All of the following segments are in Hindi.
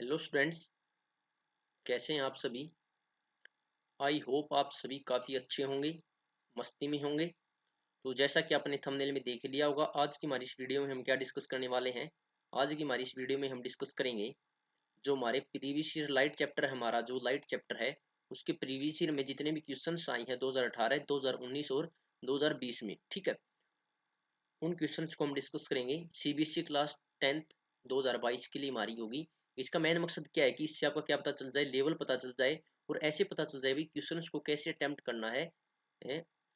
हेलो स्टूडेंट्स, कैसे हैं आप सभी। आई होप आप सभी काफ़ी अच्छे होंगे, मस्ती में होंगे। तो जैसा कि आपने थंबनेल में देख लिया होगा, आज की हमारी इस वीडियो में हम क्या डिस्कस करने वाले हैं। आज की हमारी इस वीडियो में हम डिस्कस करेंगे जो हमारे प्रीवियस ईयर लाइट चैप्टर है, हमारा जो लाइट चैप्टर है उसके प्रीवियस ईयर में जितने भी क्वेश्चंस आए हैं 2018, 2019 और 2020 में, ठीक है, उन क्वेश्चंस को हम डिस्कस करेंगे। सीबीएसई क्लास 10th 2022 के लिए हमारी होगी। इसका मेन मकसद क्या है कि इससे आपका क्या पता चल जाए, लेवल पता चल जाए और ऐसे पता चल जाए भी क्वेश्चंस को कैसे अटेम्प्ट करना है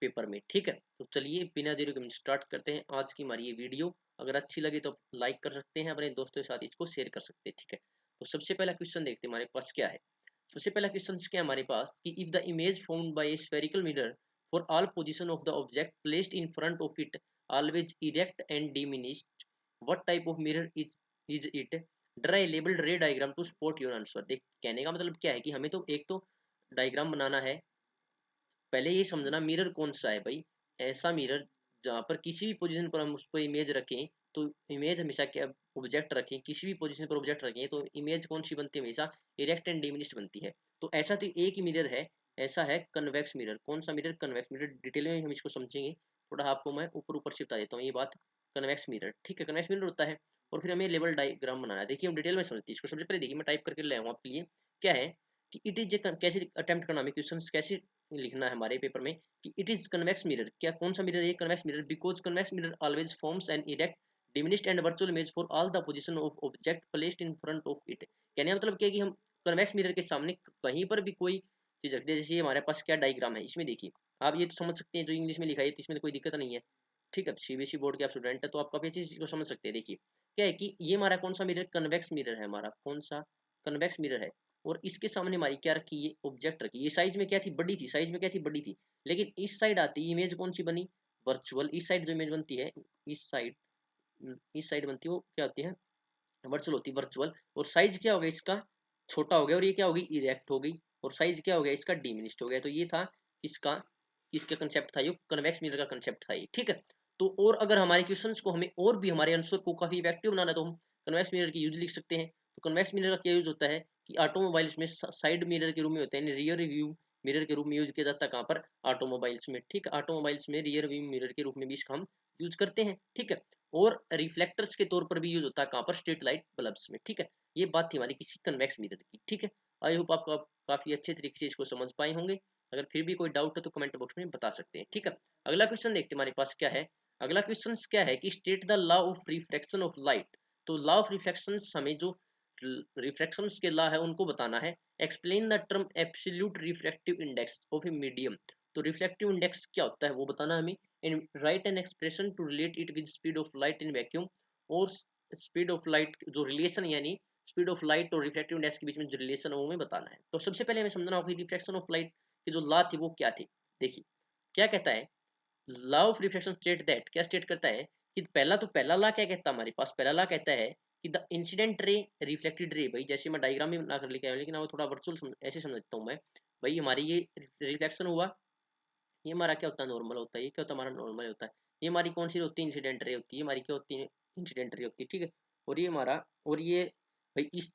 पेपर में, ठीक है। तो चलिए बिना देरी के हम स्टार्ट करते हैं आज की हमारी ये वीडियो। अगर अच्छी लगे तो लाइक कर सकते हैं, अपने दोस्तों के साथ इसको शेयर कर सकते हैं, ठीक है। तो सबसे पहला क्वेश्चन देखते हैं हमारे पास क्या है। सबसे पहला क्वेश्चन क्या है हमारे पास कि if the image found by A spherical mirror for all position of the object placed in front of it always erect and diminished, what type of mirror is it? Draw a labeled ray diagram to support your answer। देख कहने का मतलब क्या है कि हमें तो एक तो डायग्राम बनाना है। पहले ये समझना मिरर कौन सा है भाई। ऐसा मिरर जहाँ पर किसी भी पोजीशन पर हम उस पर इमेज रखें, तो इमेज हमेशा क्या, ऑब्जेक्ट रखें किसी भी पोजीशन पर ऑब्जेक्ट रखें तो इमेज कौन सी बनती है, हमेशा इरेक्ट एंड डिमिनिश्ड बनती है। तो ऐसा तो एक ही मिरर है, ऐसा है कन्वेक्स मिरर। कौन सा मिरर? Convex mirror. डिटेल में हम इसको समझेंगे, थोड़ा आपको मैं ऊपर ऊपर से बता देता हूँ ये बात। कन्वेक्स मिरर, ठीक है, कन्वेक्स मिरर होता है। और फिर हमें लेवल डायग्राम बनाना है। देखिए हम डिटेल में समझते हैं इसको। सबसे पहले देखिए मैं टाइप करके ले आऊँ आपके लिए। क्या है कि इट इज कैसे अटेम्प्ट करना, हमें क्वेश्चन कैसे लिखना है हमारे पेपर में कि इट इज कन्वेक्स मिरर। क्या कौन सा मिरर है? Convex mirror because convex mirror always forms an erect diminished and virtual image for all the position of object placed in front of it. कहने का मतलब क्या है कि हम कन्वेक्स मिरर के सामने कहीं पर भी कोई चीज रखते हैं। जैसे हमारे पास क्या डायग्राम है, इसमें देखिए आप ये तो समझ सकते हैं, जो इंग्लिश में लिखा है तो इसमें तो कोई दिक्कत नहीं है, ठीक है। सीबीएसई बोर्ड के आप स्टूडेंट है तो आप काफी अच्छी चीज को समझ सकते हैं। देखिए क्या है कि ये हमारा कौन सा मिरर? कन्वेक्स मिरर है हमारा। कौन सा? कन्वेक्स मिरर है। और इसके सामने हमारी क्या रखी, ये ऑब्जेक्ट रखी। ये साइज में क्या थी? बड़ी थी। साइज में क्या थी? बड़ी थी। लेकिन इस साइड आती इमेज कौन सी बनी? वर्चुअल। इस साइड जो इमेज बनती है, इस साइड बनती है वो क्या होती है? वर्चुअल होती है, वर्चुअल। और साइज क्या हो गया इसका? छोटा हो गया। और ये क्या होगी? इरेक्ट हो गई। और साइज क्या हो गया इसका? डिमिनिश्ड हो गया। तो ये था किसका, किसका कंसेप्ट था? ये कन्वेक्स मिरर का कंसेप्ट था ये, ठीक है। तो और अगर हमारे क्वेश्चंस को हमें और भी हमारे आंसर को काफी इफेक्टिव बनाना है तो हम कन्वेक्स मिरर की यूज लिख सकते हैं। तो कन्वेक्स मिरर का क्या यूज होता है कि ऑटोमोबाइल्स में साइड मिरर के रूप में होता है, रियर व्यू मिरर के रूप में यूज किया जाता है। कहाँ पर? ऑटोमोबाइल्स में, ठीक है। ऑटोमोबाइल्स में रियर व्यू मिरर के रूप में भी इसका हम यूज करते हैं, ठीक है। और रिफ्लेक्टर्स के तौर पर भी यूज होता है। कहाँ पर? स्ट्रीट लाइट बल्ब्स में, ठीक है। ये बात थी हमारी किसी कन्वेक्स मिरर की, ठीक है। आई होप आप काफी अच्छे तरीके से इसको समझ पाए होंगे। अगर फिर भी कोई डाउट है तो कमेंट बॉक्स में बता सकते हैं, ठीक है। अगला क्वेश्चन देखते हैं हमारे पास क्या है। अगला क्वेश्चन क्या है कि state the law of refraction of light. तो लॉ ऑफ रिफ्लेक्शन, हमें जो रिफ्रैक्शन के लॉ है उनको बताना है। Explain the term absolute refractive index of a medium. तो रिफ्लेक्टिव इंडेक्स क्या होता है वो बताना हमें। And write an expression to relate it with speed of light in vacuum. और स्पीड ऑफ लाइट जो रिलेशन, यानी स्पीड ऑफ लाइट और रिफ्रैक्टिव इंडेक्स के बीच में जो रिलेशन है वो हमें बताना है। तो सबसे पहले हमें समझना होगा कि रिफ्लेक्शन ऑफ लाइट की जो लॉ थी वो क्या थी। देखिए क्या कहता है, law of reflection state that, क्या स्टेट करता है कि पहला लॉ क्या कहता है हमारे पास? पहला लॉ कहता है कि the incident ray reflected ray, भाई जैसे मैं डायग्राम में बना कर लेके आया लेकिन वो थोड़ा वर्चुअल ऐसे समझता हूँ मैं। भाई हमारी ये रिफ्लेक्शन हुआ, ये हमारा क्या होता है? नॉर्मल होता है। ये क्या होता है? हमारा नॉर्मल होता है। ये हमारी कौन सी होती है? इंसिडेंट रे होती है। हमारी क्या होती है? इंसिडेंट रे होती है, ठीक है। और ये हमारा, और ये भाई इस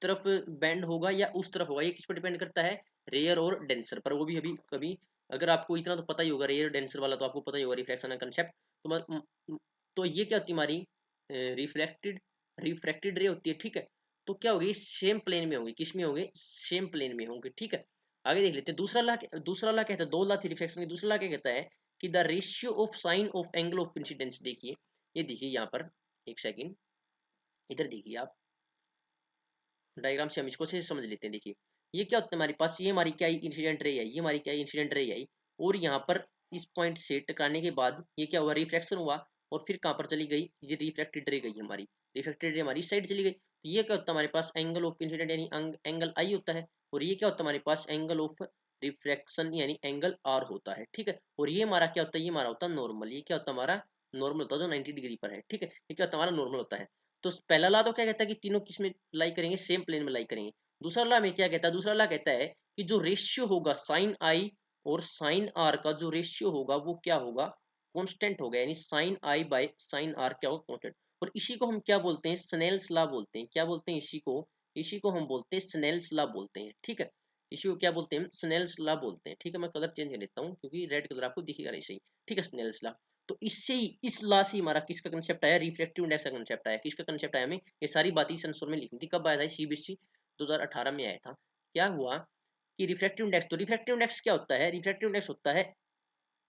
तरफ बैंड होगा या उस तरफ होगा, ये किस पर डिपेंड करता है? रेयर और डेंसर पर। वो भी अभी कभी, अगर आपको इतना तो पता ही होगा रेयर डेंसर वाला, तो आपको पता ही होगा रिफ्लेक्शन का कंसेप्ट। तो तो ये क्या होती है हमारी? रिफ्लेक्टेड रिफ्रैक्टेड रे होती है, ठीक है। तो क्या होगी? सेम प्लेन में होगी। किस में होंगे? सेम प्लेन में होंगे, ठीक है। आगे देख लेते हैं दूसरा ला कहता है, दो ला थी रिफ्लेक्शन की, दूसरा ला क्या कहता है कि the ratio of sine of angle of incidence. देखिए ये देखिए यहाँ पर, एक सेकंड इधर देखिए आप, डायग्राम से हम इसको से समझ लेते हैं। देखिए ये क्या होता है हमारे पास, ये हमारी क्या इंसिडेंट रे आई, ये हमारी क्या इंसिडेंट रे आई। और यहाँ पर इस पॉइंट से टकराने के बाद ये क्या हुआ? रिफ्लेक्शन हुआ। और फिर कहाँ पर चली गई? ये रिफ्लेक्टेड रे गई हमारी, रिफ्लेक्टेड रे हमारी इस साइड चली गई। तो ये क्या होता है हमारे पास? एंगल ऑफ इंसिडेंट यानी एंगल आई होता है। और ये क्या होता है हमारे पास? एंगल ऑफ रिफ्रैक्शन यानी एंगल आर होता है, ठीक है। और ये हमारा क्या होता है? ये हमारा होता है नॉर्मल। ये क्या होता है हमारा? नॉर्मल होता है, जो 90 डिग्री पर है, ठीक है। ये क्या होता है? हमारा नॉर्मल होता है। तो पहला ला तो क्या कहता है कि तीनों किस में लाई करेंगे? सेम प्लेन में लाई करेंगे। दूसरा ला में क्या कहता है? दूसरा ला कहता है कि जो रेशियो होगा साइन आई और साइन आर का, जो रेशियो होगा वो क्या होगा? कांस्टेंट होगा। यानी sine I by sine R क्या होगा? कांस्टेंट। और इसी को हम क्या बोलते हैं? स्नेल्स ला बोलते हैं। क्या बोलते हैं इसी को? इसी को हम बोलते हैं स्नेल्स लॉ बोलते हैं, ठीक है। इसी को क्या बोलते हैं हम, स्नेल्स लॉ बोलते हैं, ठीक है। मैं कलर चेंज कर लेता हूँ क्योंकि रेड कलर आपको दिखेगा नहीं सही, ठीक है, स्नेल्स लॉ। तो इससे ही, इस लॉ से हमारा किसका कंसेप्ट आया, रिफ्रैक्टिव इंडेक्स का कंसेप्ट आया। किसका कंसेप्ट आया, हमें ये सारी बातें इस आंसर में लिखनी थी। कब आया था, सीबीएसई 2018 में आया था। क्या हुआ कि रिफ्रैक्टिव इंडेक्स, तो रिफ्रैक्टिव इंडेक्स क्या होता है, रिफ्रैक्टिव इंडेक्स होता है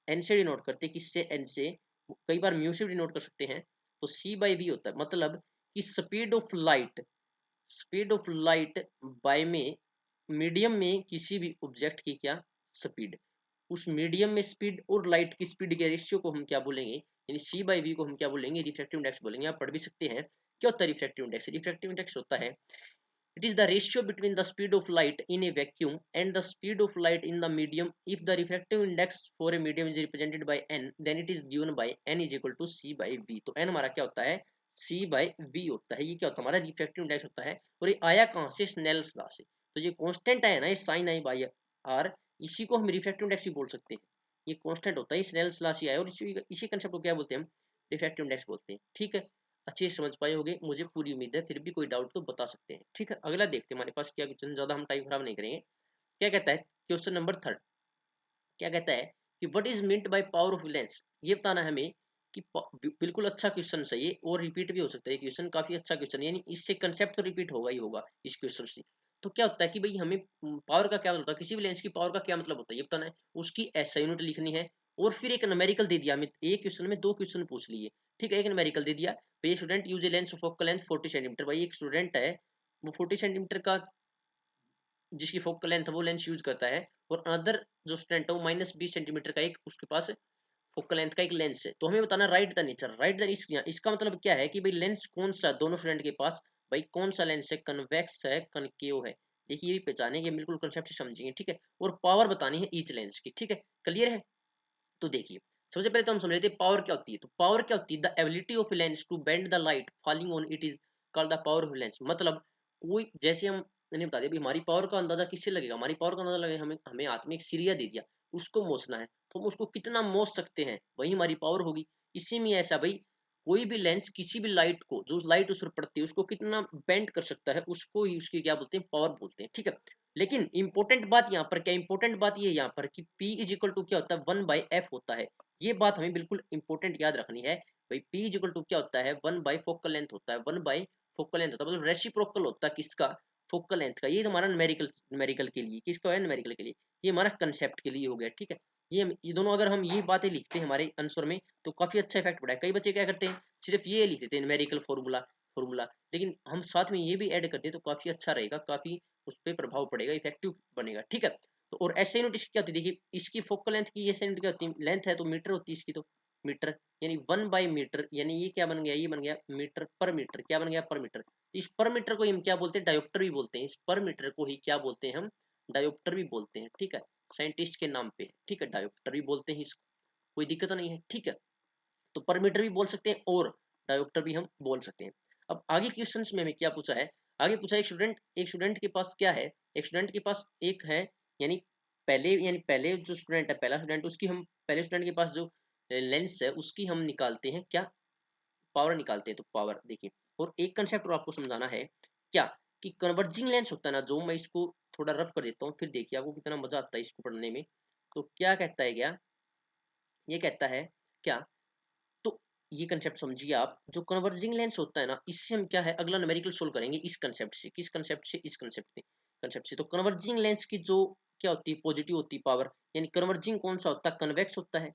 एन से डिनोट करते हैं, किससे, एन से, कई बार म्यू से डिनोट कर सकते हैं। तो सी बाई वी होता है, मतलब कि speed of light, speed of light by में मीडियम में किसी भी ऑब्जेक्ट की क्या स्पीड, उस मीडियम में स्पीड और लाइट की स्पीड के रेशियो को हम क्या बोलेंगे, यानी सी बाई वी को हम क्या बोलेंगे, रिफ्रैक्टिव इंडेक्स बोलेंगे। आप पढ़ भी सकते हैं क्या होता है रिफ्रैक्टिव इंडेक्स। रिफ्रैक्टिव इंडेक्स होता है, it is the ratio between the speed of light in a vacuum and the speed of light in the medium. If the refractive index for a medium is represented by n, then it is given by n is equal to c by v। तो n हमारा क्या होता है, c by v होता है। ये क्या होता है, हमारा रिफ्रैक्टिव इंडेक्स होता है। और ये आया कहाँ से, स्नेल्स लॉ से। तो ये कांस्टेंट आया ना, ये साइन आई बाई आर, इसी को हम रिफ्रैक्टिव इंडेक्स भी बोल सकते हैं। ये कांस्टेंट होता है, स्नेल्स लॉ से आया, और इसी कंसेप्ट को क्या बोलते हैं हम, रिफ्रैक्टिव इंडेक्स बोलते हैं, ठीक है। अच्छे से समझ पाए होगे मुझे पूरी उम्मीद है। फिर भी कोई डाउट तो बता सकते हैं, ठीक है। अगला देखते हैं हमारे पास क्या क्वेश्चन, ज्यादा हम टाइम खराब नहीं करेंगे। क्या कहता है क्वेश्चन नंबर 3, क्या कहता है कि what is meant by power of lens. ये बताना है हमें कि बिल्कुल अच्छा क्वेश्चन है ये, और रिपीट भी हो सकता है क्वेश्चन, काफी अच्छा क्वेश्चन, यानी इससे कंसेप्ट तो रिपीट होगा ही होगा इस क्वेश्चन से। तो क्या होता है कि भाई हमें पावर का क्या मतलब होता है, किसी भी लेंस की पावर का क्या मतलब होता है ये बताना है, उसकी ऐसा यूनिट लिखनी है। और फिर एक न्यूमेरिकल दे दिया हमें, एक क्वेश्चन में 2 क्वेश्चन पूछ लिए, ठीक है। एक न्यूमेरिकल दे दिया, भाई student use a lens of focal length 40 centimetre. भाई एक स्टूडेंट है, वो 40 सेंटीमीटर का जिसकी फोकल लेंथ है वो लेंस यूज करता है, और अदर जो स्टूडेंट है वो -20 सेंटीमीटर का एक उसके पास फोकल लेंथ का एक लेंस है। तो हमें बताना right the nature, right the इसका मतलब क्या है कि भाई लेंस कौन सा दोनों स्टूडेंट के पास, भाई कौन सा लेंस है, कन्वेक्स है, कनकेव है। देखिए ये भी पहचानेंगे, बिल्कुल कंसेप्ट समझेंगे, ठीक है। और पावर बतानी है ईच लेंस की, ठीक है, क्लियर है। तो देखिए सबसे पहले तो हम समझ लेते हैं पावर क्या होती है। तो पावर क्या होती है, the ability of lens to bend the light falling on it is called the power of lens. मतलब कोई, जैसे हम, मैंने बता दिया हमारी पावर का अंदाजा किससे लगेगा, हमारी पावर का अंदाजा लगेगा, हमें हमें हाथ में एक सिरिया दे दिया, उसको मोचना है, तो हम उसको कितना मोच सकते हैं, वही हमारी पावर होगी। इसी में ऐसा भाई, कोई भी लेंस किसी भी लाइट को, जो लाइट उस पर पड़ती है उसको कितना बेंड कर सकता है, उसको ही उसकी क्या बोलते हैं, पावर बोलते हैं, ठीक है। लेकिन इंपॉर्टेंट बात यहाँ पर क्या, इंपॉर्टेंट बात ये यहाँ पर कि P इज इक्वल टू क्या होता है, 1/f होता है। ये बात हमें बिल्कुल इंपॉर्टेंट याद रखनी है। भाई P इज इक्वल टू क्या होता है, 1 बाई फोकल लेंथ होता है, 1 बाई फोकल लेंथ होता है, मतलब रेसिप्रोकल होता है किसका, फोकल लेंथ का। ये हमारा न्यूमेरिकल, न्यूमेरिकल के लिए किसका है, न्यूमेरिकल के लिए, ये हमारा कंसेप्ट के लिए हो गया, ठीक है। ये दोनों अगर हम ये बातें लिखते हैं हमारे आंसर में तो काफी अच्छा इफेक्ट पड़ा है। कई बच्चे क्या करते हैं, सिर्फ ये लिख देते हैं न्यूमेरिकल फॉर्मूला फॉर्मूला, लेकिन हम साथ में ये भी ऐड करते हैं तो काफी अच्छा रहेगा, काफी उस पर प्रभाव पड़ेगा, इफेक्टिव बनेगा, ठीक है। तो और ऐसे यूनिट इसकी क्या होती है, देखिए इसकी फोकल लेंथ की ऐसे यूनिट क्या होती है, लेंथ है तो मीटर होती है इसकी, तो मीटर, यानी 1/मीटर, यानी ये क्या बन गया, ये बन गया मीटर पर मीटर, क्या बन गया, पर मीटर। इस पर मीटर को हम क्या बोलते हैं, डायोप्टर भी बोलते हैं। इस पर मीटर को ही क्या बोलते हैं हम, डायोप्टर भी बोलते हैं, ठीक है। साइंटिस्ट के नाम पे, ठीक है, डायोप्टर भी बोलते हैं इसको, कोई दिक्कत नहीं है, ठीक है। तो पर मीटर भी बोल सकते हैं और डायोप्टर भी हम बोल सकते हैं। अब आगे क्वेश्चंस में हमें क्या पूछा है, आगे पूछा एक स्टूडेंट के पास क्या है, एक स्टूडेंट के पास एक है, यानी पहले जो स्टूडेंट है, पहला स्टूडेंट, उसकी हम पहले स्टूडेंट के पास जो लेंस है उसकी हम निकालते हैं क्या, पावर निकालते हैं। तो पावर देखिए, और एक कंसेप्ट और आपको समझाना है क्या, कि कन्वर्जिंग लेंस होता है ना, जो मैं इसको थोड़ा रफ कर देता हूँ, फिर देखिए आपको कितना मजा आता है इसको पढ़ने में। तो क्या कहता है, क्या ये कहता है क्या, तो ये कंसेप्ट समझिए आप, जो कन्वर्जिंग लेंस होता है ना, इससे हम क्या है अगला न्यूमेरिकल सोल्व करेंगे इस कंसेप्ट से, किस कंसेप्ट से, इस कंसेप्ट से। तो कन्वर्जिंग लेंस की जो क्या होती है, पॉजिटिव होती है पावर, यानी कन्वर्जिंग कौन सा होता है, कन्वेक्स होता है।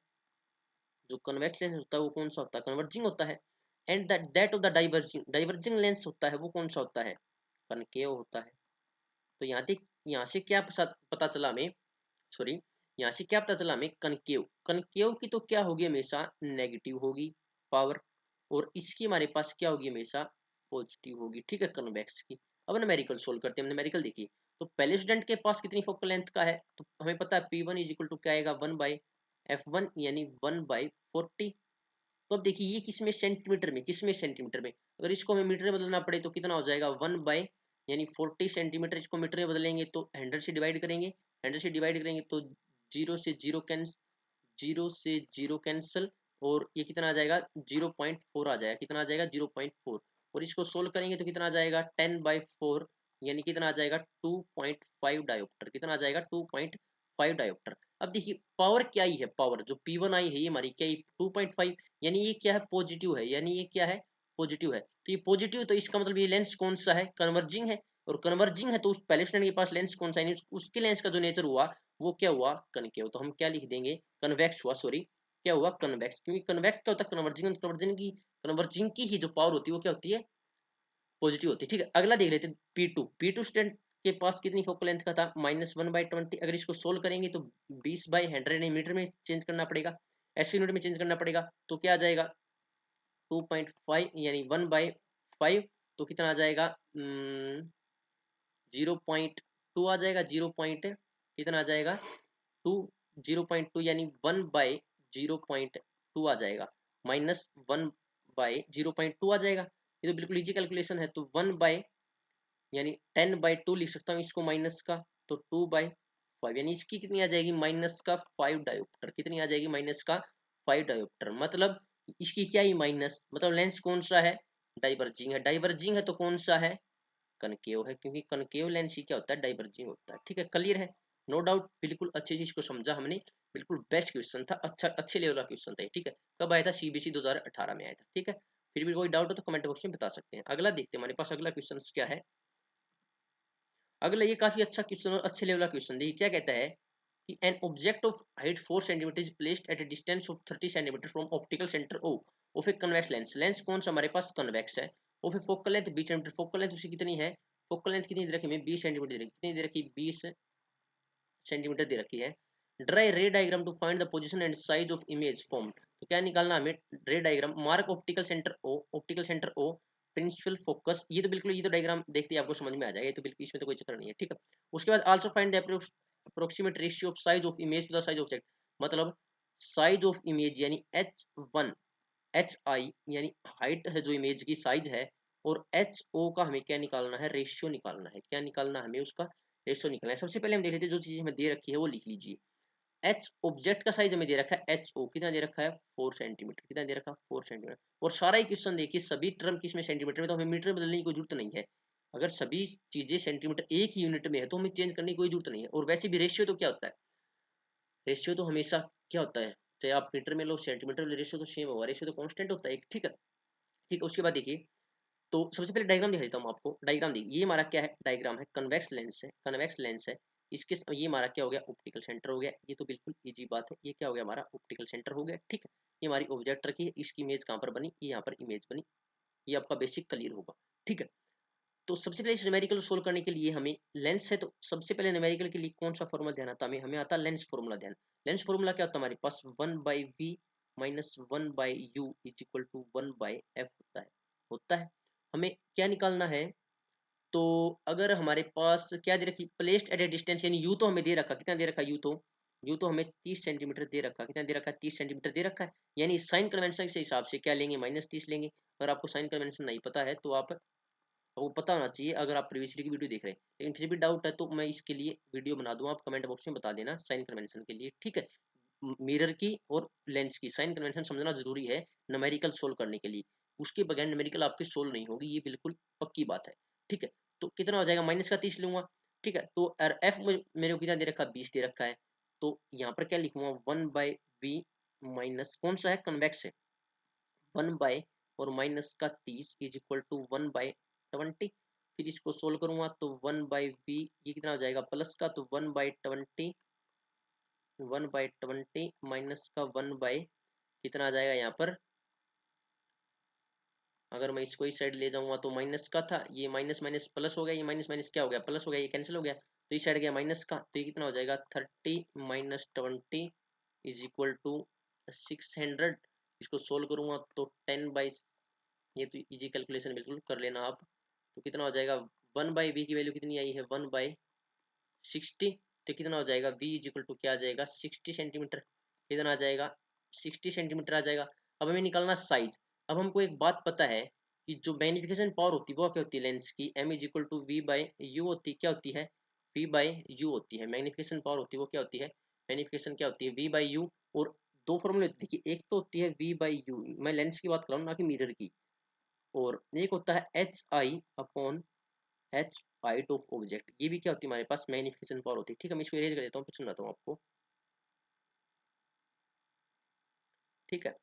जो कन्वेक्स लेंस होता है वो कौन सा होता है, कन्वर्जिंग होता है। And that of the diverging, diverging lens होता है वो कौन सा होता है, कनकेव होता है। तो यहाँ से क्या पता चला हमें, सॉरी, यहाँ से क्या पता चला हमें, कनकेव, कनकेव की तो क्या होगी, हमेशा नेगेटिव होगी पावर, और इसकी हमारे पास क्या होगी, हमेशा पॉजिटिव होगी, ठीक है, कन्वेक्स की। अब न्यूमेरिकल सोल्व करते हैं, न्यूमेरिकल देखिए। तो पहले स्टूडेंट के पास कितनी फोकल लेंथ का है, तो हमें पता है P1 इज इक्वल टू क्या आएगा, 1/f1, यानी 1/40। तो अब देखिए ये किस में, सेंटीमीटर में, किस में, सेंटीमीटर में। अगर इसको हमें मीटर में बदलना पड़े तो कितना हो जाएगा, 1/40 सेंटीमीटर, इसको मीटर में बदलेंगे तो 100 से डिवाइड करेंगे, 100 से डिवाइड करेंगे तो जीरो से जीरो कैंसिल, और ये कितना आ जाएगा, 0.4 आ जाएगा, कितना आ जाएगा, 0.4। और इसको सोल्व करेंगे तो कितना आ जाएगा, 10/4 यानी कितना आ जाएगा 2.5 डायोप्टर, कितना आ जाएगा 2.5 डायोप्टर। अब देखिए पावर क्या ही है, पावर जो P1 आई है ये हमारी क्या 2.5, यानी ये क्या है पॉजिटिव है, यानी ये क्या है पॉजिटिव है, तो ये पॉजिटिव, तो इसका मतलब ये लेंस कौन सा है कन्वर्जिंग है, और कन्वर्जिंग है तो उस पहले स्टूडेंट के पास लेंस कौन सा है, उसके लेंस का जो नेचर हुआ वो क्या हुआ कनकेव, तो हम क्या लिख देंगे कन्वेक्स हुआ, सॉरी क्या हुआ कन्वेक्स, क्योंकि कन्वेक्स क्या होता है कन्वर्जिंग, कन्वर्जिंग की ही जो पावर होती है वो क्या होती है पॉजिटिव होती है। ठीक है, अगला देख लेते हैं P2 स्टूडेंट के पास कितनी फोकल लेंथ का था -1/20, अगर इसको सोल्व करेंगे तो 20/100 मीटर में चेंज करना पड़ेगा, ऐसे यूनिट में चेंज करना पड़ेगा, तो क्या आ जाएगा 2.5 यानी 1/5, तो कितना आ जाएगा 0.2 आ जाएगा, कितना आ जाएगा 2, 0.2 यानी 1/0.2 आ जाएगा, -1/0.2 आ जाएगा, ये तो बिल्कुल इजी कैलकुलेशन है, तो 1 यानी 10/2 लिख सकता हूँ इसको माइनस का, तो 2/5 यानी इसकी कितनी आ जाएगी माइनस का 5 डायोप्टर, कितनी आ जाएगी माइनस का 5 डायोप्टर, मतलब इसकी क्या ही माइनस, मतलब लेंस कौन सा है डाइवर्जिंग है, डाइवर्जिंग है तो कौन सा है कनकेव है, क्योंकि कनकेव लेंस ही क्या होता है डाइवर्जिंग होता है। ठीक है क्लियर है, नो डाउट, बिल्कुल अच्छी चीज को समझा हमने, बिल्कुल बेस्ट क्वेश्चन था, अच्छा अच्छे लेवल का क्वेश्चन था। ठीक है, कब आया था CBSE 2018 में आया था। ठीक है, फिर भी कोई डाउट हो तो कमेंट बॉक्स में बता सकते हैं। अगला देखते हैं हमारे पास अगला क्वेश्चन क्या है। अगला ये काफी अच्छा क्वेश्चन और अच्छे लेवल का क्वेश्चन, देखिए क्या कहता है कि an object of height 4 centimetre is placed at a distance of 30 centimetre from optical centre O of a convex lens, lens कौन सा हमारे पास कन्वेक्स है, of a focal length 20 centimetre, focal length उसकी कितनी है, फोकल लेंथ कितनी दे रखी है 20 सेंटीमीटर दे रखी, कितनी दे रखी 20 सेंटीमीटर दे रखी है। Dry ray diagram to find the position and size of image formed, तो क्या निकालना हमें ray diagram, mark optical centre O, optical centre O, principal focus, ये तो बिल्कुल ये तो डायग्राम देखते ही आपको समझ में आ जाएगा, ये तो बिल्कुल इसमें तो कोई चक्कर नहीं है। ठीक है, उसके बाद also find the approximate ratio of size of image to the size of object, मतलब साइज ऑफ इमेज यानी H1 HI यानी हाइट है जो इमेज की साइज है, और HO का हमें क्या निकालना है रेशियो निकालना है, क्या निकालना है हमें उसका रेशियो निकालना है। सबसे पहले हम देख लेते हैं जो चीज हमें दे रखी है वो लिख लीजिए। एच ऑब्जेक्ट का साइज हमें दे रखा है HO कितना दे रखा है 4 सेंटीमीटर, कितना दे रखा है 4 सेंटीमीटर, और सारा ही क्वेश्चन देखिए सभी टर्म किसमें सेंटीमीटर में, तो हमें मीटर बदलने की कोई जरूरत नहीं है, अगर सभी चीजें सेंटीमीटर एक ही यूनिट में है तो हमें चेंज करने की कोई जरूरत नहीं है। और वैसे भी रेशियो तो क्या होता है, रेशियो तो हमेशा क्या होता है, चाहे आप मीटर में लो सेंटीमीटर में, रेशियो तो सेम होगा, रेशियो तो कांस्टेंट होता है एक। ठीक है, ठीक है, उसके बाद देखिए, तो सबसे पहले डायग्राम दिखा देता हूँ आपको, डायग्राम देखिए ये हमारा क्या है डायग्राम है कन्वेक्स लेंस है, कन्वेक्स लेंस है, इसके ये हमारा क्या हो गया ऑप्टिकल सेंटर हो गया, ये तो बिल्कुल इजी बात है, ये क्या हो गया हमारा ऑप्टिकल सेंटर हो गया। ठीक है, ये हमारी ऑब्जेक्ट रखी है, इसकी इमेज कहाँ पर बनी, ये यहाँ पर इमेज बनी, ये आपका बेसिक क्लियर होगा। ठीक है, तो सबसे पहले इस न्यूमेरिकल सोल्व करने के लिए हमें लेंस है, तो सबसे पहले न्यूमेरिकल के लिए कौन सा फॉर्मूला ध्यान आता है, हमें आता है लेंस फॉर्मूला ध्यान। लेंस फॉर्मूला क्या होता है हमारे पास 1/v minus 1/u is equal to 1/f होता है। हमें क्या निकालना है, तो अगर हमारे पास क्या दे रखी प्लेस्ड एट ए डिस्टेंस, यानी यू तो हमें दे रखा, कितना दे रखा यू तो हमें 30 सेंटीमीटर दे रखा, कितना दे रखा है 30 सेंटीमीटर दे रखा है, यानी साइन कन्वेंशन के हिसाब से क्या लेंगे -30 लेंगे। अगर आपको साइन कन्वेंशन नहीं पता है तो आप, वो पता होना चाहिए अगर आप प्रीवियसली की वीडियो देख रहे हैं, लेकिन फिर भी डाउट है तो मैं इसके लिए वीडियो बना दूंगा, आप कमेंट बॉक्स में बता देना साइन कन्वेंशन के लिए। ठीक है, मिरर की और लेंस की साइन कन्वेंशन समझना जरूरी है न्यूमेरिकल सोल्व करने के लिए, उसके बगैर न्यूमेरिकल आपकी सोल्व नहीं होगी, ये बिल्कुल पक्की बात है। ठीक है, तो कितना हो जाएगा -30 लूंगा। ठीक है, तो एफ मेरे को कितना दे रखा है 20 दे रखा है, तो यहाँ पर क्या लिखूंगा 1/v माइनस कौन सा है कन्वेक्स है 1 और माइनस का 30 इज इक्वल टू 1/20, फिर इसको सोल्व करूंगा तो 1/v ये कितना हो जाएगा प्लस का, तो 1/20 माइनस का 1 कितना आ जाएगा यहाँ पर, अगर मैं इसको इस साइड ले जाऊंगा तो माइनस का था, ये माइनस माइनस प्लस हो गया, ये माइनस माइनस क्या हो गया प्लस हो गया, ये कैंसिल हो गया, तो इस साइड गया माइनस का, तो ये कितना हो जाएगा 30 माइनस 20 इज इक्वल टू 600। इसको सोल्व करूंगा तो 10 ये तो इजी कैलकुलेशन बिल्कुल कर लेना आप, तो कितना हो जाएगा 1/v की वैल्यू कितनी आई है 1/60, तो कितना हो जाएगा v इज इक्वल टू क्या आ जाएगा 60 सेंटीमीटर, कितना आ जाएगा 60 सेंटीमीटर आ जाएगा। अब हमें निकालना साइज, अब हमको एक बात पता है कि जो मैग्निफिकेशन पावर होती है वो क्या होती है लेंस की, m is equal to v/u होती है, क्या होती है v/u होती है, मैग्निफिकेशन पावर होती है वो क्या होती है, मैग्निफिकेशन क्या होती है v/u। और दो फॉर्मूले होती है, देखिए एक तो होती है v/u, मैं लेंस की बात कर रहा हूँ ना कि मिरर की, और एक होता है HI upon H height of object, ये भी क्या होती है हमारे पास मैग्निफिकेशन पावर होती है। ठीक है, मैं इसको इरेज कर देता हूँ, फिर सुनाता हूँ आपको। ठीक है,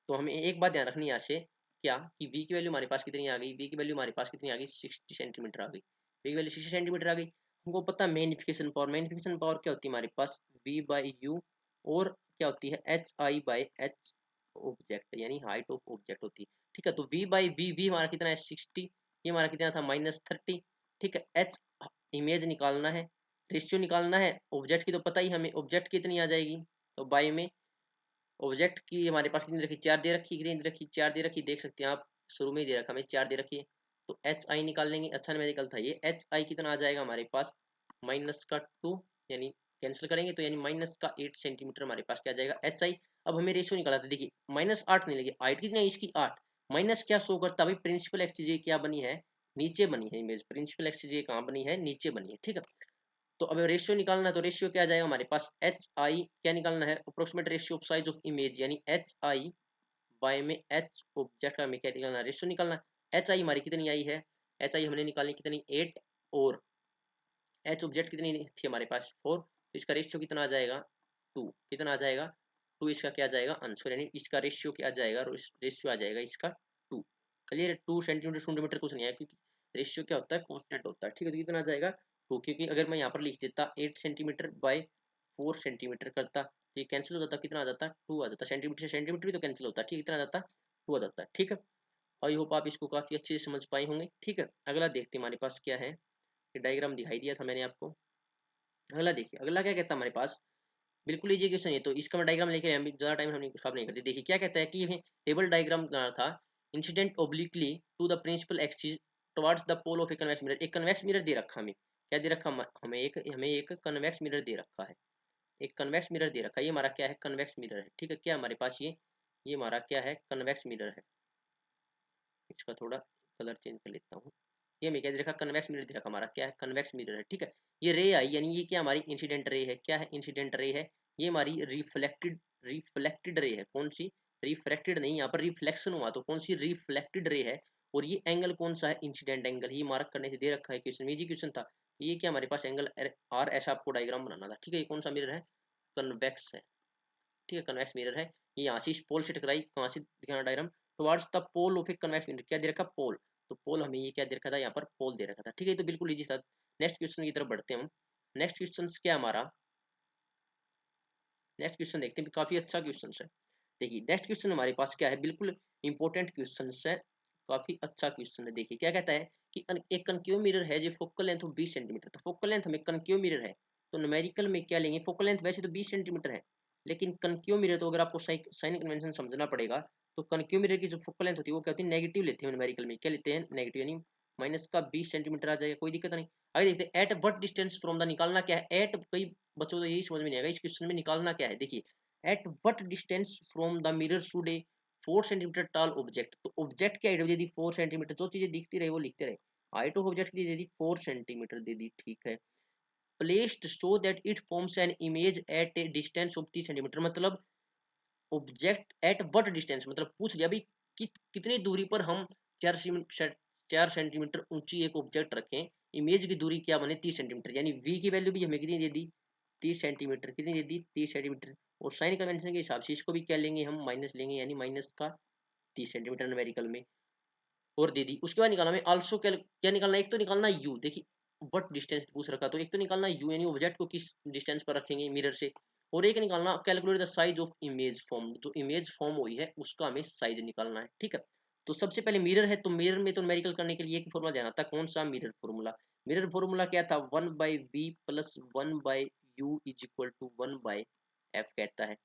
तो हमें एक बात ध्यान रखनी है यहाँ से, क्या कि v की वैल्यू हमारे पास कितनी आ गई, v की वैल्यू हमारे पास कितनी आ गई, 60 सेंटीमीटर आ गई, v की वैल्यू 60 सेंटीमीटर आ गई। हमको पता है मैग्निफिकेशन पावर, मैग्निफिकेशन पावर क्या होती है हमारे पास, v बाई यू, और क्या होती है H I by H object, यानी हाइट ऑफ ऑब्जेक्ट होती है। ठीक है, तो v बाई वी हमारा कितना है 60, ये हमारा कितना था -30। ठीक है, h इमेज निकालना है, रेशियो निकालना है ऑब्जेक्ट की, तो पता ही हमें ऑब्जेक्ट कितनी आ जाएगी, तो बाई में ऑब्जेक्ट की हमारे पास कितनी रखी, 4 दे रखी, कितनी दे रखी, 4 दे रखी, देख सकते हैं आप शुरू में ही दे रखा हमें 4 दे रखी है। तो एच आई निकाल लेंगे, अच्छा न्यूमेरिकल था ये, एच आई कितना आ जाएगा हमारे पास -2, यानी कैंसिल करेंगे तो यानी -8 सेंटीमीटर हमारे पास क्या आ जाएगा एच आई। अब हमें रेशियो निकाला था, देखिए -8 नहीं लगे, हाइट कितनी है इसकी 8, माइनस क्या शो करता है भाई, प्रिंसिपल एक्सजीए क्या बनी है, नीचे बनी है इमेज, प्रिंसिपल एक्सजीए कहाँ बनी है, नीचे बनी है। ठीक है, तो अब रेशियो निकालना है, तो रेशियो क्या आ जाएगा हमारे पास, एच आई क्या निकालना है, approximate ratio of size of image, यानी एच आई बाय में एच ऑब्जेक्ट का हमें क्या निकालना है, रेशियो निकालना है। एच आई हमारी कितनी आई है, एच आई हमने निकाली कितनी 8, और एच ऑब्जेक्ट कितनी थी हमारे पास 4, तो इसका रेशियो कितना आ जाएगा 2, कितना आ जाएगा 2, इसका क्या आ जाएगा आंसर, यानी इसका रेशियो क्या आ जाएगा, रेशियो आ जाएगा इसका 2। क्लियर, 2 सेंटीमीटर सेंटीमीटर कुछ नहीं है, क्योंकि रेशियो क्या होता है कॉन्स्टेंट होता है। ठीक है, तो कितना आ जाएगा 2, क्योंकि अगर मैं यहाँ पर लिख देता 8 सेंटीमीटर बाई 4 सेंटीमीटर करता, तो ये कैंसिल हो जाता, कितना आ जाता 2 आ जाता, सेंटीमीटर से सेंटीमीटर भी तो कैंसिल होता है। ठीक है, कितना आ जाता 2 आ जाता है। ठीक है, आई होप आप इसको काफ़ी अच्छे से समझ पाए होंगे। ठीक है, अगला देखते हैं हमारे पास क्या है, डायग्राम दिखाई दिया था मैंने आपको। अगला देखिए, अगला क्या कहता है हमारे पास, बिल्कुल इजी क्वेश्चन है, तो इसका मैं डायग्राम लेके हम ज़्यादा टाइम हम खराब नहीं करते। देखिए क्या कहता है कि ये टेबल डायग्राम बना था, incident obliquely to the principal axis towards the pole of a convex mirror. एक कन्वेक्स मिरर दे रखा हमें, क्या दे रखा हमें एक कन्वेक्स मिरर दे रखा है, एक कन्वेक्स मिरर दे रखा है, ये हमारा क्या है कन्वेक्स मिरर है। ठीक है, क्या हमारे पास ये हमारा क्या है कन्वेक्स मिरर है। इसका थोड़ा कलर चेंज कर लेता हूँ। ये हमें क्या दे रखा कन्वेक्स मिरर दे रखा, हमारा क्या है कन्वेक्स मिरर है। ठीक है, ये रे आई, यानी ये क्या हमारी इंसिडेंट रे है, क्या है इंसिडेंट रे है, ये हमारी रिफ्लेक्टेड रे है। कौन सी, रिफ्रैक्टेड नहीं, यहाँ पर रिफ्लेक्शन हुआ, तो कौन सी रिफ्लेक्टेड रे है। और ये एंगल कौन सा है, इंसिडेंट एंगल, ये मार्क करने से दे रखा है क्वेश्चन में, इजी क्वेश्चन था। ये क्या हमारे पास एंगल आर, ऐसा आपको डायग्राम बनाना था। ठीक है, ये कौन सा मिरर है, कन्वेक्स है। ठीक है, कन्वेक्स मिरर है, ये यहाँ से इस पोल से टकराई, कहाँ से दिखाना diagram, towards the pole of a convex mirror, क्या दे रखा पोल, तो पोल हमें ये क्या दे रखा था, यहाँ पर पोल दे रखा था। ठीक है, तो बिल्कुल इजी था। नेक्स्ट क्वेश्चन की तरफ बढ़ते हैं हम। नेक्स्ट क्वेश्चन क्या हमारा, नेक्स्ट क्वेश्चन देखते हैं, काफी अच्छा क्वेश्चन है। देखिए नेक्स्ट क्वेश्चन हमारे पास क्या है, बिल्कुल इंपॉर्टेंट क्वेश्चन है, काफी अच्छा क्वेश्चन है। देखिए क्या कहता है कि एक कनकेव मिरर है जो फोकल लेंथ ऑफ 20 सेंटीमीटर, तो फोकल लेंथ हमें कनकेव मिरर है, तो न्यूमेरिकल में क्या लेंगे, फोकल लेंथ वैसे तो 20 सेंटीमीटर है, लेकिन कनकेव मिरर तो अगर आपको साइन कन्वेंशन समझना पड़ेगा, तो कनकेव मिरर की जो फोकल लेंथ होती है वो क्या होती है नेगेटिव लेते हैं न्यूमेरिकल में, क्या लेते हैं नेगेटिव, यानी -20 सेंटीमीटर आ जाएगा, कोई दिक्कत नहीं। आगे देखते हैं at what distance from the, निकालना क्या है एट, कई बच्चों को यही समझ में नहीं आएगा इस क्वेश्चन में, निकालना क्या है। देखिए at what distance from the mirror should A 4 centimetre टाल ऑब्जेक्ट, तो ऑब्जेक्ट की हाइट दे दी 4 सेंटीमीटर, जो चीजें दिखती रहे वो लिखते रहे, हाइट ऑफ ऑब्जेक्ट की दे दी 4 सेंटीमीटर दे दी। ठीक है, placed so that it forms an image at a distance of 30 centimetre, मतलब ऑब्जेक्ट एट व्हाट डिस्टेंस, मतलब पूछ लिया भाई कितनी दूरी पर हम 4 सेंटीमीटर ऊंची एक ऑब्जेक्ट रखें, इमेज की दूरी क्या बने 30 सेंटीमीटर, यानी v की वैल्यू भी हमें कितनी दे दी 30 सेंटीमीटर, कितनी दे दी 30 सेंटीमीटर, और साइन कन्वेंशन के हिसाब से इसको भी क्या लेंगे हम माइनस लेंगे, यानी माइनस का 30 सेंटीमीटर न्यूमेरिकल में, और दे दी। उसके बाद निकालना हमें आल्सो क्या निकालना, एक तो निकालना u, देखिए व्हाट डिस्टेंस पूछ रखा, तो एक तो निकालना u, यानी ऑब्जेक्ट को किस डिस्टेंस पर रखेंगे मिरर से, और एक निकालना calculate the size of image form, जो इमेज फॉर्म हुई है उसका हमें साइज निकालना है। ठीक है, तो सबसे पहले मिरर है, तो मिरर में तो न्यूमेरिकल करने के लिए एक फॉर्मूला देना था, कौन सा मिरर फॉर्मूला, मिरर फॉर्मूला क्या था 1/v plus 1/u is equal to 1/f, कहता है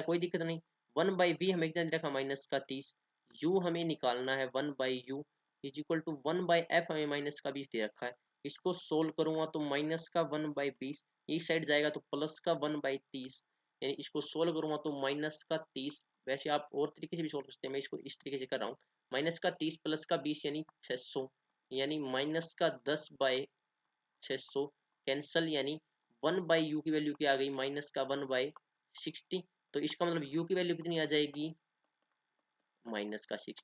कोई दिक्कत नहीं। 1/v हमें कितना दे रखा -30, u हमें निकालना है 1/u is equal to 1/f, हमें -20 दे रखा है। इसको सोल्व करूंगा तो -1/20, इस साइड जाएगा तो +1/30, यानी इसको सोल्व करूंगा तो -30, वैसे आप और तरीके से भी सोल्व कर सकते हैं, मैं इसको इस तरीके से कर रहा हूँ, -30 +20 यानी 600, यानी -10/600 कैंसल, यानी 1/u की वैल्यू क्या आ गई -1/60, तो इसका मतलब u की वैल्यू कितनी आ जाएगी -60।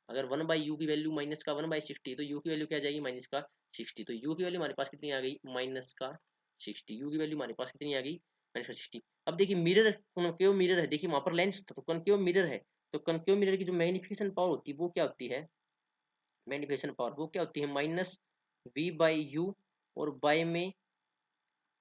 अगर 1/u की वैल्यू माइनस का 1/60 तो u की वैल्यू क्या आ जाएगी माइनस का 60। तो u की वैल्यू हमारे पास कितनी आ गई माइनस का 60। u की वैल्यू हमारे पास कितनी आ गई माइनस का 60। अब देखिए मिरर कनकेव मिरर है, देखिए वहां पर लेंस था तो कनकेव मिरर है, तो कनकेव मिरर की जो मैग्निफिकेशन पावर होती है वो क्या होती है, मैग्निफिकेशन पावर वो क्या होती है माइनस v/u और बाय में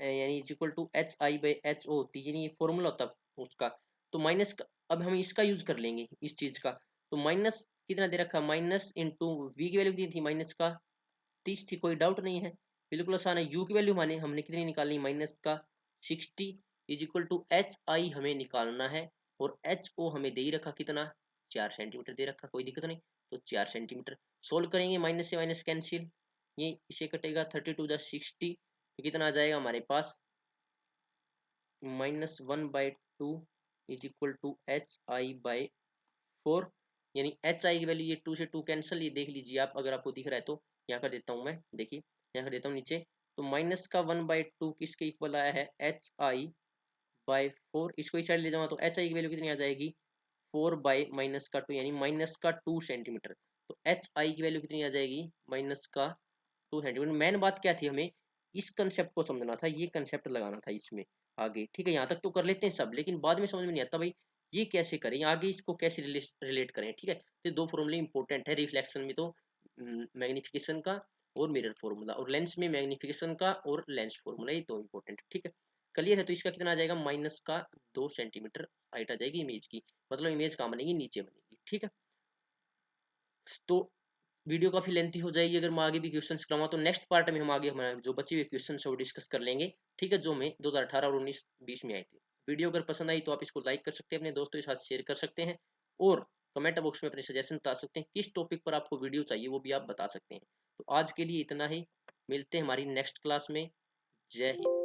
यानी इक्वल टू HI/HO होती है, यानी ये फॉर्मूला होता है उसका। तो माइनस का अब हम इसका यूज कर लेंगे इस चीज का। तो माइनस कितना दे रखा माइनस इंटू वी की वैल्यू कितनी थी माइनस का 30 थी, कोई डाउट नहीं है, बिल्कुल आसान है। यू की वैल्यू माने हमने कितनी निकालनी माइनस का 60 इज इक्वल टू HI हमें निकालना है, और HO हमें दे ही रखा कितना 4 सेंटीमीटर दे रखा, कोई दिक्कत नहीं। तो 4 सेंटीमीटर सोल्व करेंगे, माइनस से माइनस कैंसिल, ये इसे कटेगा 32 × 60, तो कितना आ जाएगा हमारे पास -1/2 इज इक्वल टू HI/4, यानी HI की वैल्यू ये 2 से 2 कैंसिल, ये देख लीजिए आप अगर आपको दिख रहा है तो। यहाँ कर देता हूँ मैं, देखिए यहाँ कर देता हूँ नीचे। तो माइनस का 1/2 किसके इक्वल आया है HI/4, इसको इस साइड ले जाऊंगा तो HI की वैल्यू कितनी आ जाएगी 4/-2 यानी माइनस का 2 सेंटीमीटर। तो HI की वैल्यू कितनी आ जाएगी माइनस का 2 सेंटीमीटर। मेन बात क्या थी, हमें इस कंसेप्ट को समझना था, ये कंसेप्ट लगाना था इसमें आगे, ठीक है। यहाँ तक तो कर लेते हैं सब, लेकिन बाद में समझ में नहीं आता भाई ये कैसे करें आगे, इसको कैसे रिलेट करें, ठीक है। तो दो फॉर्मूले इंपॉर्टेंट है रिफ्लेक्शन में, तो मैग्निफिकेशन का और मिरर फॉर्मूला, और लेंस में मैग्निफिकेशन का और लेंस फॉर्मूला, ये दो इंपॉर्टेंट है, ठीक है। क्लियर है। तो इसका कितना आ जाएगा माइनस का 2 सेंटीमीटर हाइट आ जाएगी इमेज की, मतलब इमेज कहाँ बनेगी नीचे बनेगी, ठीक है। तो वीडियो काफी लेंथी हो जाएगी अगर मैं आगे भी क्वेश्चंस कराऊंगा, तो नेक्स्ट पार्ट में हम आगे हमारे जो बचे हुए क्वेश्चंस है वो डिस्कस कर लेंगे, ठीक है, जो हमें 2018 और 19-20 में आए थे। वीडियो अगर पसंद आई तो आप इसको लाइक कर सकते हैं, अपने दोस्तों के साथ शेयर कर सकते हैं, और कमेंट बॉक्स में अपने सजेशन बता सकते हैं किस टॉपिक पर आपको वीडियो चाहिए वो भी आप बता सकते हैं। तो आज के लिए इतना ही, मिलते हैं हमारी नेक्स्ट क्लास में। जय हिंद।